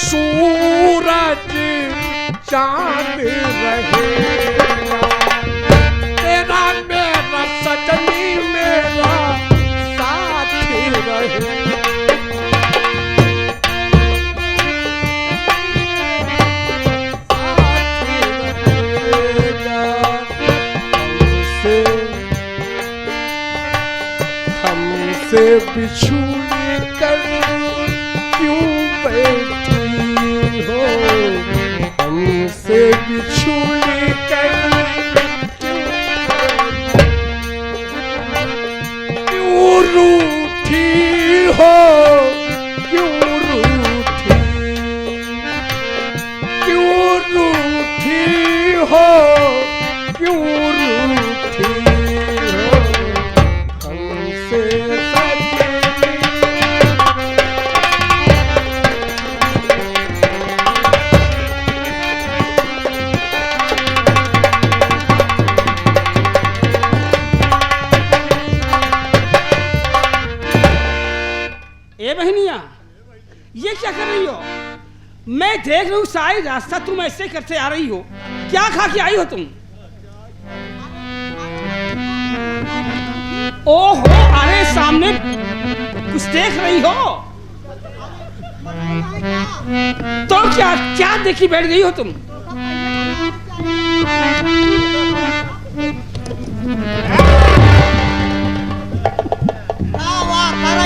सूरज चांद रहेगा, तेरा मेरा सजनी मेरा साथी रहे। हमसे बिछुड़ कर क्यों बैठी हो, हमसे बिछुड़ कर क्यों रूठी हो, क्यों रूठी, क्यों रूठी हो, क्यों रूठी हो हमसे बहनिया, ये क्या कर रही हो? मैं देख रही हूँ सारी रास्ता तुम ऐसे करते आ रही हो, क्या खा के आई हो तुम? ओहो, अरे सामने कुछ देख रही हो तो क्या क्या देखी बैठ गई हो तुम?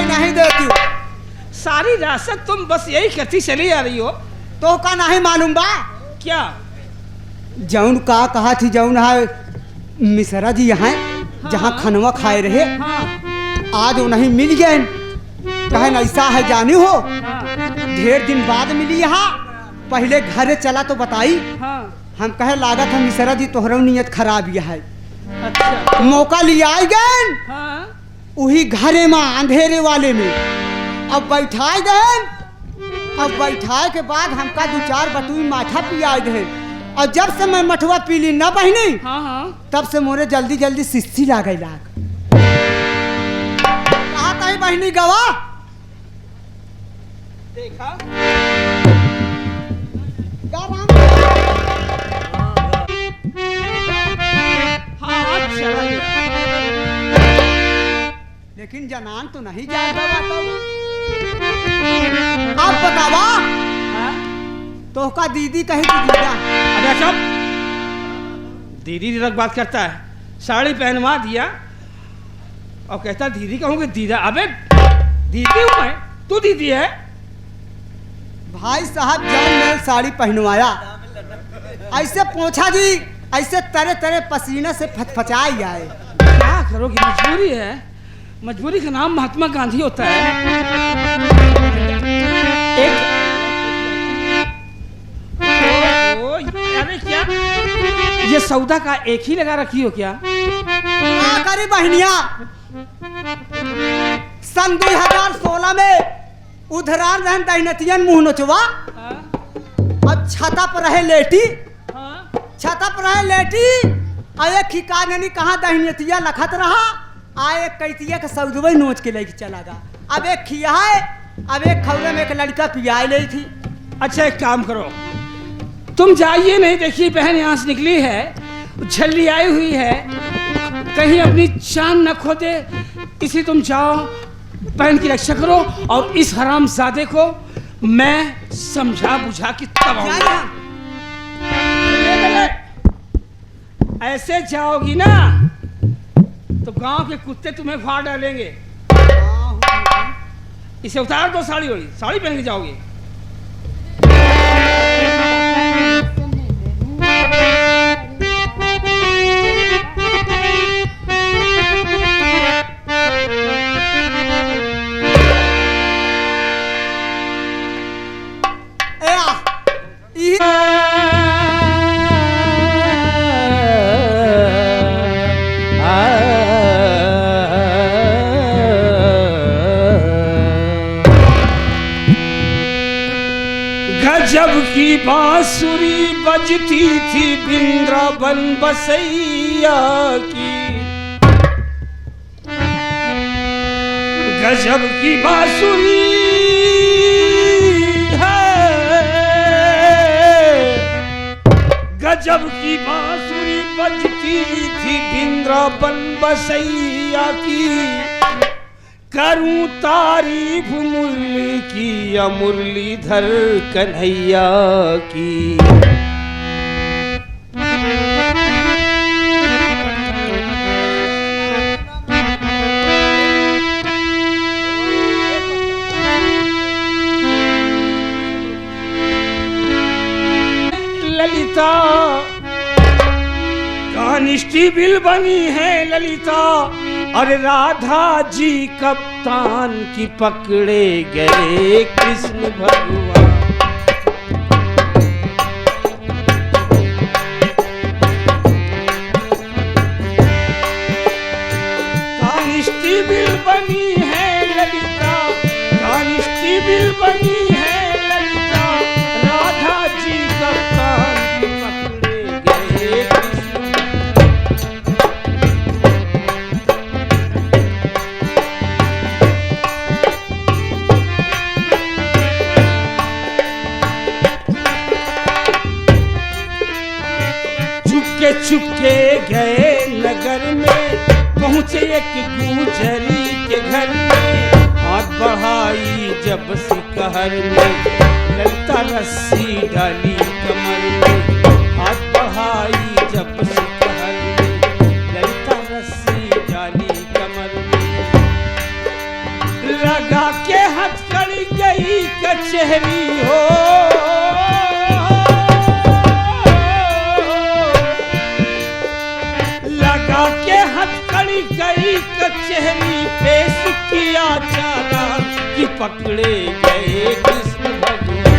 नहीं देती सारी रास्ता तुम बस यही करती चली आ रही हो, तो का नहीं मालूम बा क्या? जौन का कहा थी जौन है मिश्रा जी यहाँ जहाँ खनवा खाए रहे, आज वो नहीं मिल गए। कहे ऐसा है जानी हो, ढेर दिन बाद मिली यहाँ, पहले घरे चला तो बताई। हम कहे लागत है मिश्रा जी तोहरा नियत खराब है। अच्छा। मौका लिया आई गए वही घरे में अंधेरे वाले में, अब बैठाए गए। अब बैठाए के बाद हमका 2-4 बटुई माठा पिया गए, और जब से मैं मठुआ पी ली ना बहनी, तब से मोरे जल्दी जल्दी सिस्सी लागे लाग। कहा कहीं बहनी गवा देखा लेकिन जनान तो नहीं जाएगा। अब बतावा तो का दीदी कही कि दीदा। अरे सब दीदी तक बात करता है, साड़ी पहनवा दिया और कहता दीदी कहूँगी दीदा। अबे दीदी हूँ मैं, तू दीदी है? भाई साहब जब मैं साड़ी पहनवाया ऐसे पोछा जी ऐसे तरह तरह पसीने से फचफचाई आए। क्या करोगी, मजबूरी है, मजबूरी का नाम महात्मा गांधी होता है। एक अरे क्या ये सौदा का एक ही लगा रखी हो क्या? करी बहनिया, सन 2016 में उधरान रहन दहनतियन मुँह नोचवा, अब छाता पर रहे लेटी, छाता पर रहे लेटी, अरे खिका नहीं कहाँ दहनतिया लखत रहा, आए कैतिया का सौदवे नोच के लेके चला गया। अब एक खिया है, अब एक खौरे में एक लड़का पियाई ली थी। अच्छा एक काम करो, तुम जाइए, नहीं देखिए बहन यहाँ से निकली है, झल्ली आई हुई है, कहीं अपनी जान न खो दे, इसी तुम जाओ बहन की रक्षा करो, और इस हरामजादे को मैं समझा बुझा के तब आऊंगा। ऐसे जाओगी ना तो गांव के कुत्ते तुम्हें फाड़ डालेंगे। इसे उतार दो साड़ी, वाली साड़ी पहन के जाओगी। गजब की बांसुरी बजती थी वृंदावन बसैया की, गजब की बांसुरी है गजब की बांसुरी बजती थी वृंदावन बसैया की। करूं तारीफ मुरली की या मुरलीधर कन्हैया की। ललिता कांस्टेबल बनी है ललिता, और राधा जी कप्तान की पकड़े गए कृष्ण भगवान। कांस्टेबल बनी है ललिता, कांस्टेबल बनी है ललिता, राधा जी कप्तान की पकड़े गए कृष्ण। चुपके गए नगर में, पहुंचे एक गुजरी के घर में। हाथ बढ़ाई जब सिकहर में, ललिता रस्सी डाली कमर में। हाथ बढ़ाई जब सिकहर में, ललिता रस्सी डाली कमर में। लगा के हथकड़ी गई कचहरी हो, के हथकड़ी गई कचहरी। पेश किया चालान कि पकड़े गए कृष्ण भगवान।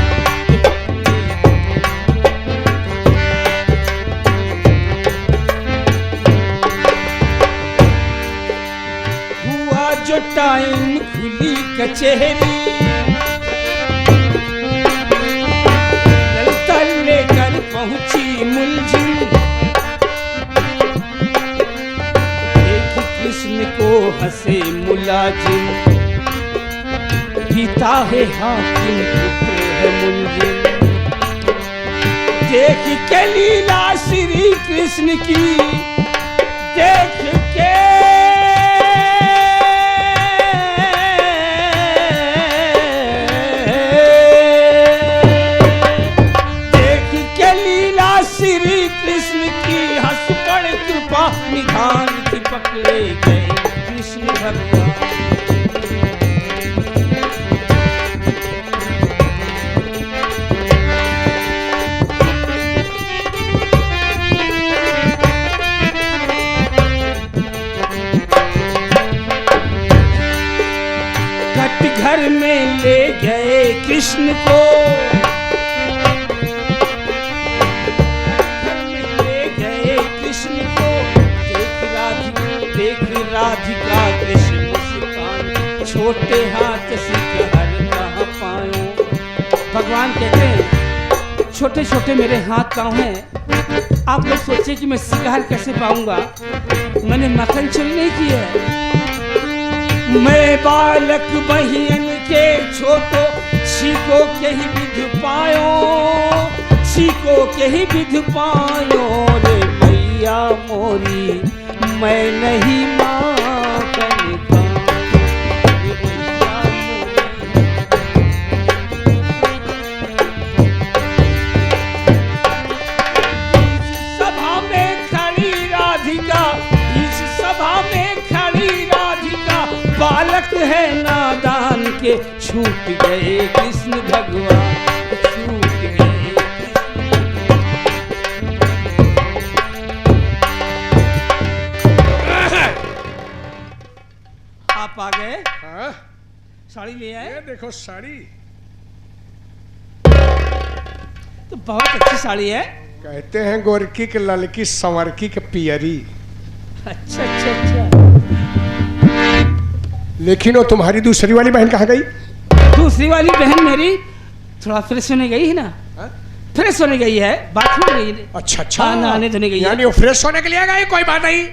हुआ जो टाइम खुली कचहरी, ललिता लेकर पहुंची मुलजिम। कृष्ण को हंसे मुलाजिम, पिता है हाकिम पुत्र है मुलजिम। देख के लीला श्री कृष्ण की, देख के लीला श्री कृष्ण की, हंस पड़ कृपा निधान की पकड़े गए कृष्ण भगवान। कटघर में ले गए कृष्ण को, राधिका कृष्ण मुस्कान, छोटे हाथ सिकहर कहाँ पायो। भगवान कहते हैं छोटे छोटे मेरे हाथ पाँव हैं। आप लोग सोचे कि मैं सिकहर कैसे पाऊंगा, मैंने मक्खन चोरी नहीं की है। मैं बालक बहियन के छोटो, छीको के ही विध पायो, छीको के ही विध पायो। रे मैया मोरी मैं नहीं माखन सभा में खड़ी राधिका, इस सभा में खड़ी राधिका। बालक है नादान के छूट गए कृष्ण भगवान, छूट गए। आप आ गए? हाँ? साड़ी ले आए? ये देखो साड़ी, तो बहुत अच्छी साड़ी है। कहते हैं गोरकी के ललकी संवरकी के पियरी। अच्छा अच्छा अच्छा। लेकिन वो तुम्हारी दूसरी वाली बहन कहाँ गई? दूसरी वाली बहन मेरी थोड़ा फ्रेश होने गई है ना। हाँ? फ्रेश होने गई है, बाथरूम गई है। अच्छा अच्छा, नहाने धोने गई है। यानी वो फ्रेश होने के लिए गई। कोई बात नहीं,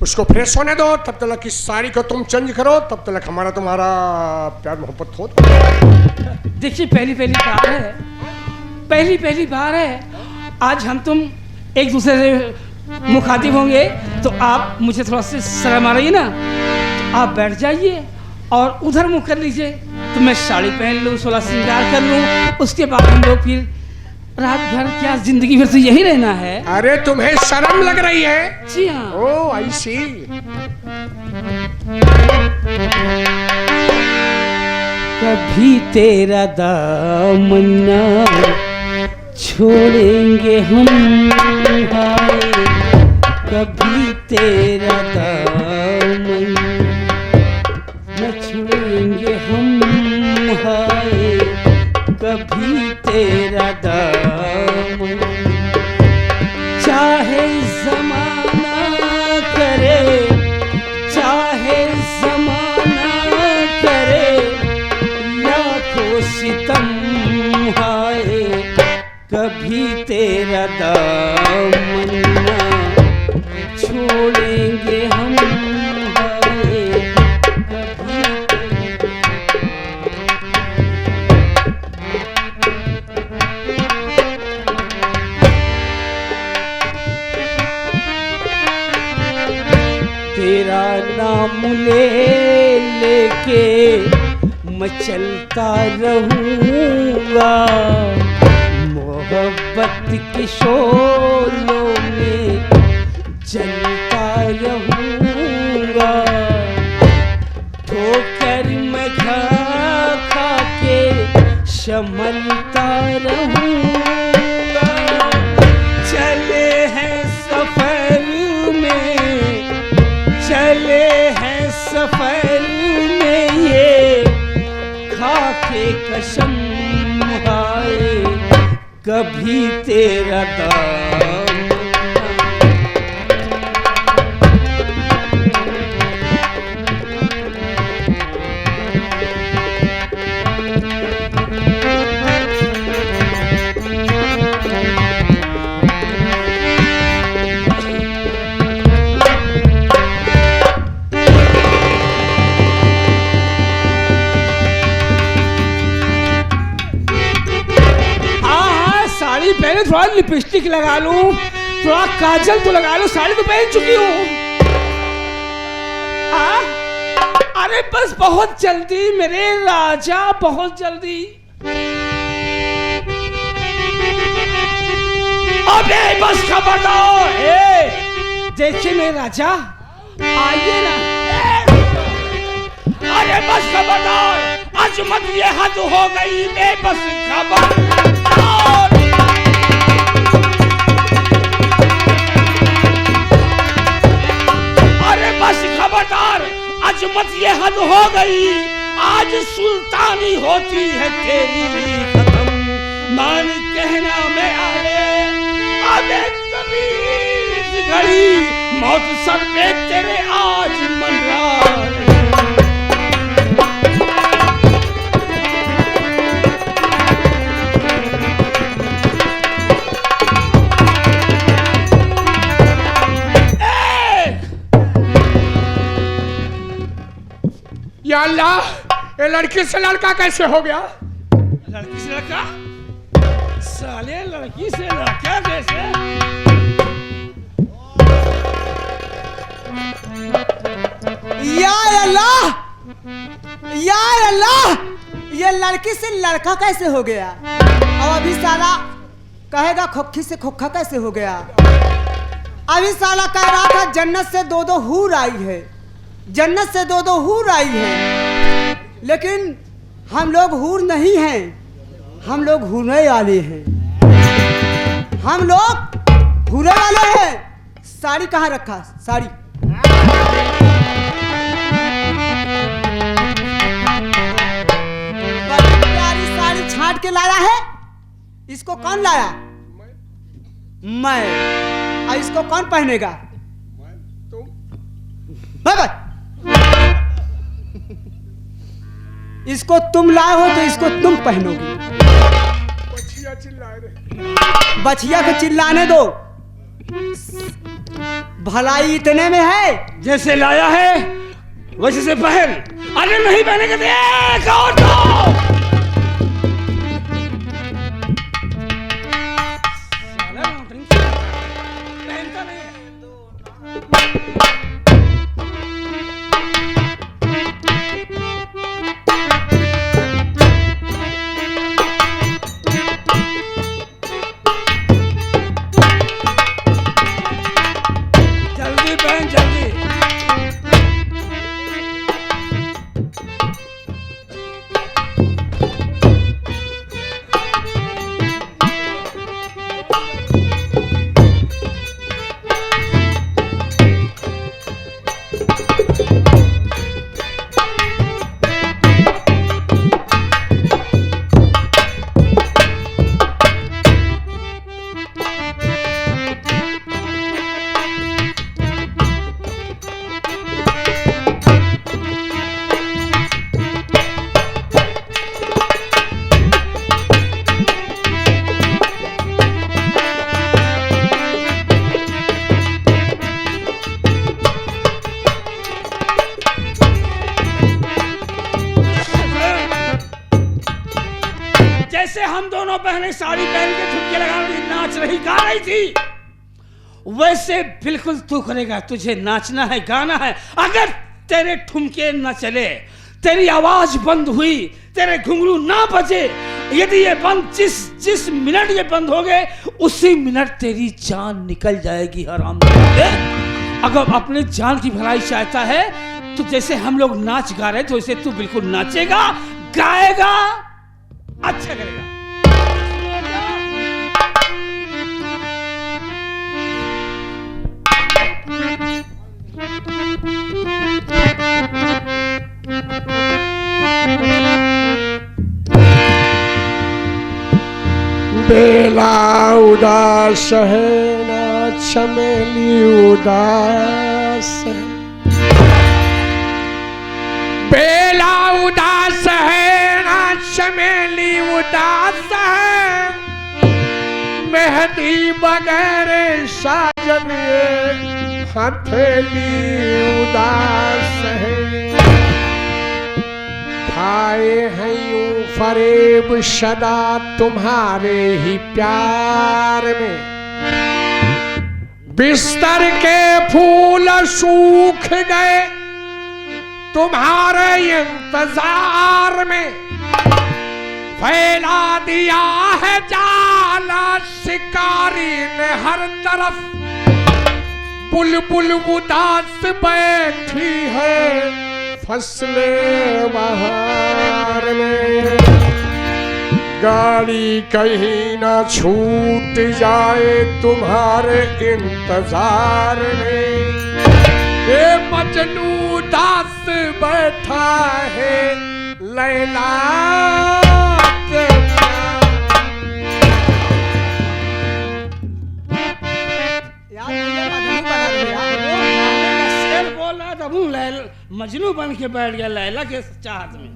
उसको फ्रेश होने दो। तब तक इस साड़ी को तुम चेंज करो, तब तक हमारा तुम्हारा प्यार मोहब्बत हो। देखिए पहली पहली बार है, पहली पहली बार है, आज हम तुम एक दूसरे से मुखातिब होंगे तो आप मुझे थोड़ा सा शर्म आ रही है ना, तो आप बैठ जाइए और उधर मुँह कर लीजिए, तो मैं साड़ी पहन लूँ, 16 श्रृंगार कर लूँ, उसके बाद हम लोग फिर रात भर क्या जिंदगी भर तो यही रहना है। अरे तुम्हें शर्म लग रही है? जी हाँ। ओ आई सी। कभी तेरा दामन ना छोड़ेंगे हम, हाय कभी तेरा दामन न छोड़ेंगे हम, हाय कभी तेरा दामन, चाहे ज़माना करे, चाहे ज़माना करे लाखों सितम, हाय कभी तेरा दामन ना छोड़ेंगे हम, हाय कभी तेरा नाम लेके मैं चलता रहूँगा, मोहब्बत की शोलों में जलता रहूँगा, ठोकर मैं खा खा के संभलता रहूँगा, चले हैं सफर में, चले हैं सफर में ये खाके कसम, हाय कभी तेरा दामन। पहले थोड़ा लिपस्टिक लगा लूं, थोड़ा काजल तो लगा लूं, साड़ी तो पहन चुकी हूँ। अरे बस बहुत जल्दी मेरे राजा, बहुत जल्दी। अबे बस खबरदार, देखिए मेरे राजा, आइए ना। अरे बस खबरदार, अजमत ये हद हो गई, बस खबरदार। बस खबरदार, अजमत ये हद हो गई, आज सुल्तानी होती है तेरी खत्म, मान कहना में आए, अबे कभी इस घड़ी मौत सर पे तेरे आज मंडरा रही। या अल्लाह, ये लड़की से लड़का कैसे हो गया? लड़की से लड़का? साले लड़की से लड़का कैसे? या अल्लाह, या अल्लाह, ये लड़की से लड़का कैसे हो गया? और अभी साला कहेगा खोखी से खोखा कैसे हो गया? अभी साला कह रहा था जन्नत से दो हूर आई है, जन्नत से दो हूर आई है, लेकिन हम लोग हूर नहीं हैं, हम लोग हूरने वाले हैं, हम लोग हूरे वाले हैं। साड़ी कहाँ रखा? साड़ी बड़ी प्यारी साड़ी छांट के लाया है। इसको कौन लाया? मैं। और इसको कौन पहनेगा? तुम। इसको तुम लाए हो तो इसको तुम पहनोगी। बछिया चिल्ला रहे। बछिया को चिल्लाने दो, भलाई इतने में है जैसे लाया है वैसे से पहन। अरे नहीं पहनेगा तो एक और दो। जैसे हम दोनों बहनें साड़ी पहन के ठुमके लगा रही नाच रही गा रही थी, वैसे बिल्कुल तू करेगा। तुझे नाचना है, गाना है। अगर तेरे ठुमके न चले, तेरी आवाज बंद हुई, तेरे घुंघरू ना बजे, यदि ये बंद जिस मिनट ये बंद हो गए, उसी मिनट तेरी जान निकल जाएगी हरामजादे। अगर अपने जान की भलाई चाहता है तो जैसे हम लोग नाच गा रहे थे वैसे तू बिल्कुल नाचेगा, गाएगा, अच्छा करेगा। बेला उदास है ना चमेली उदास है, बेला उदास है ना चमेली उदास है, मेहंदी बगैर साजन ये हथेली उदास है। खाए हैं यूं फरेब सदा तुम्हारे ही प्यार में, बिस्तर के फूल सूख गए तुम्हारे इंतजार में, फैला दिया है जाला शिकारी ने हर तरफ, बुलबुल उदास बैठी है फसले बहार में। गाड़ी कहीं ना छूट जाए तुम्हारे इंतजार में, ये मजनू दास बैठा है लैला के शेर बोल रहा था, मजनू बन के बैठ गया लैला के चाहत में।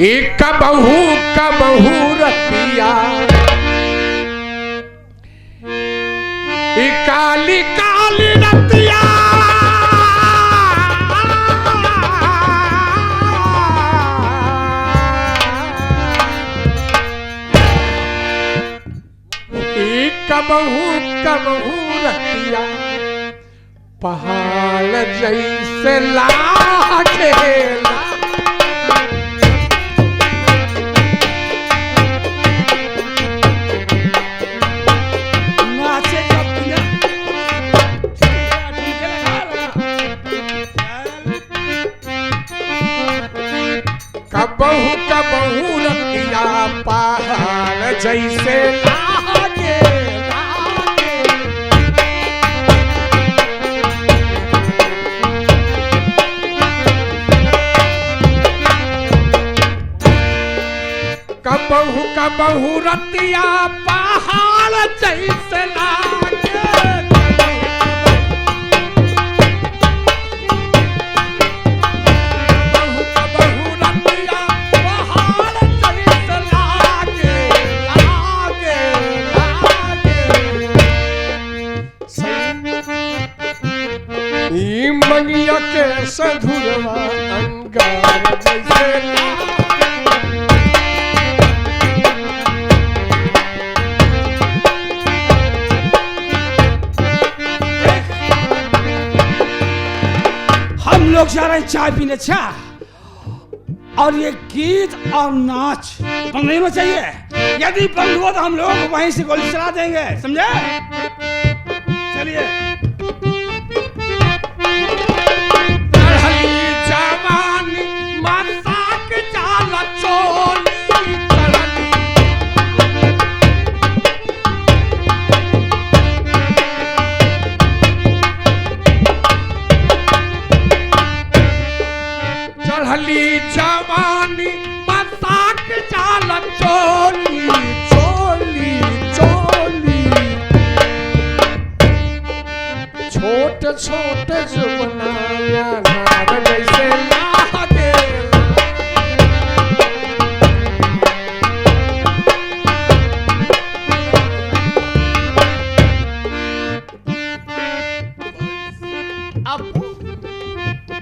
एक का बहू रतिया, एक काली काली रतिया, एक का बहू रतिया, पहाड़ जैसे लागेला, कबहू रतिया पहाड़ जैसे लागे लागे, कबहू रतिया पहाड़ जैसे लागे, मंगिया के सधुरवा अंगार जैसे हम लोग जा रहे हैं चाय पीने, चाय, और ये गीत और नाच बंद नहीं होना चाहिए। यदि बंद हुआ तो हम लोग वहीं से गोली चला देंगे, समझे? चलिए। चढ़ली जवानी मजाक चाल चोली चोली चोली, छोट छोट जुबनाया नार जैसे लागे,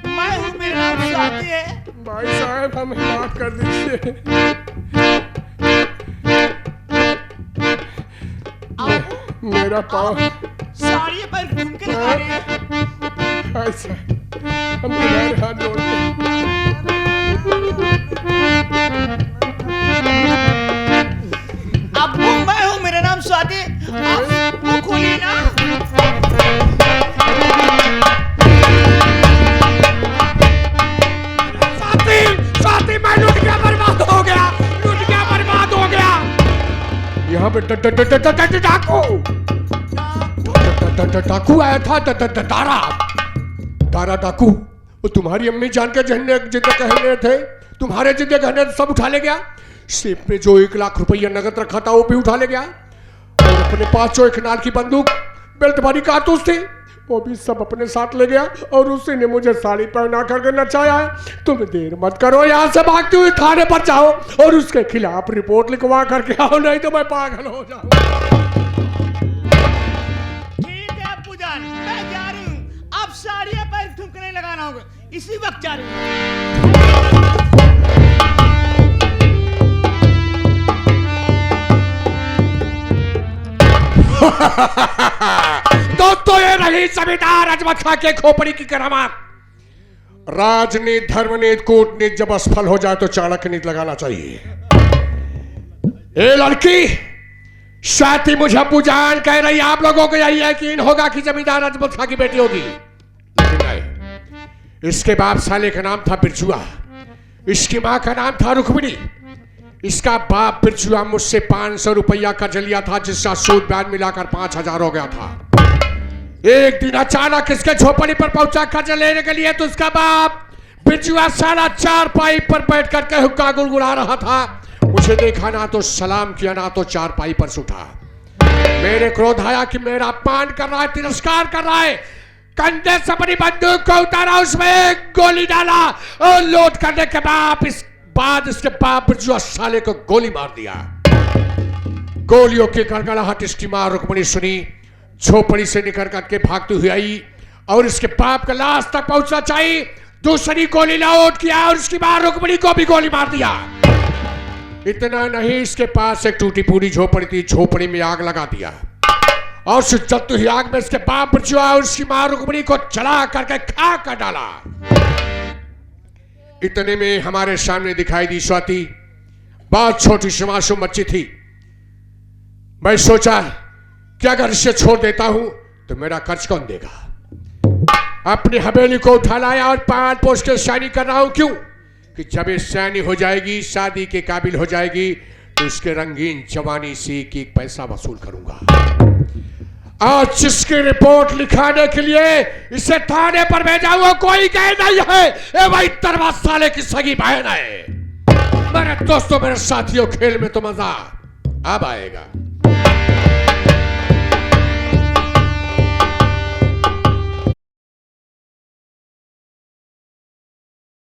मैं हूँ, मेरा नाम स्वाति है। भाई मेरा पाँव साड़ी पर घूम के लगा रहे हैं। ऐसा हम तुम्हारे हाथ जोड़ते अब्बू मैं हूँ, मेरा नाम स्वाति। आप मुंह खोलिए ना। साथी मैं लूट गया, बर्बाद हो गया, लूट गया, बर्बाद हो गया। यहाँ पे डाकू आया था, तारा डाकू। वो तुम्हारी अम्मी जान के जितने गहने थे, तुम्हारे जितने गहने सब उठा ले गया। सेब में जो 1 लाख रुपया नगद रखा था वो भी उठा ले गया, और अपने पास जो 1 नाल की बंदूक, बेल्ट भारी कारतूस थे, वो भी सब अपने साथ ले गया। और उसी ने मुझे साड़ी पहना करके नचाया है। तुम देर मत करो, यहाँ से भागते हुए थाने पर जाओ और उसके खिलाफ रिपोर्ट लिखवा करके आओ, नहीं तो मैं पागल हो जाऊँ। ठीक है अब्बू जान, मैं जा रही हूँ। अब साड़ियाँ पर ठुमके नहीं लगाना होगा, इसी वक्त जा रही हूँ। दोस्तों ये रही जमींदार अजमत खां के खोपड़ी की करामात। राजनीति, धर्मनीति, कूटनीति जब असफल हो जाए तो चाणक्य नीति लगाना चाहिए। ये लड़की स्वाति मुझे अब्बू जान कह रही, आप लोगों को यही यकीन होगा कि जमींदार अजमत खां की बेटी होगी, लेकिन नहीं। इसके बाप साले का नाम था बिरजुआ, इसकी मां का नाम था रुक्मिणी। इसका बाप बिरजुआ मुझसे 500 रुपया कर्ज लिया था, जिसका सूद ब्याज मिलाकर 5000 हो गया था। एक दिन अचानक इसके झोपड़ी पर पहुंचा कर्ज लेने के लिए, तो इसका बाप बिरजुआ साला 4 पाई पर बैठ करके हुक्का गुड़गुड़ा रहा था। मुझे देखा ना तो सलाम किया, ना तो 4 पाई पर उठा। मेरे क्रोध आया कि मेरा अपमान कर रहा है, तिरस्कार कर रहा है। कंधे से अपनी बंदूक को उतारा, उसमें एक गोली डाला और लोड करने के बाद इसके बाप बिरजुआ साले को गोली मार दिया। गोलियों की गड़गड़ाहट इसकी मां रुक्मिणी सुनी, झोपड़ी से निकल करके भागती हुई आई और इसके बाप का लाश तक पहुंचना चाहिए। दूसरी गोली लोड किया और इसकी मां रुक्मिणी को भी गोली मार दिया। इतना नहीं, इसके पास एक टूटी पूरी झोपड़ी थी, झोपड़ी में आग लगा दिया और उस जलती हुई आग में इसके बाप बिरजुआ और उसकी मां रुक्मिणी को जला करके खा कर डाला। इतने में हमारे सामने दिखाई दी स्वाति। बहुत छोटी सी मासूम बच्ची थी। मैं सोचा कि अगर इसे छोड़ देता हूं तो मेरा कर्ज कौन देगा। अपनी हवेली को उठा लाया और 5 पोस्ट के शादी कर रहा हूं। क्यों? कि जब ये सैनी हो जाएगी, शादी के काबिल हो जाएगी, तो इसके रंगीन जवानी से एक पैसा वसूल करूंगा। आज जिसकी रिपोर्ट लिखाने के लिए इसे थाने पर भेजा हुआ कोई कह नहीं है, ये वही तरवा साले की सगी बहन है। मेरे दोस्तों, मेरे साथियों, खेल में तो मजा अब आएगा।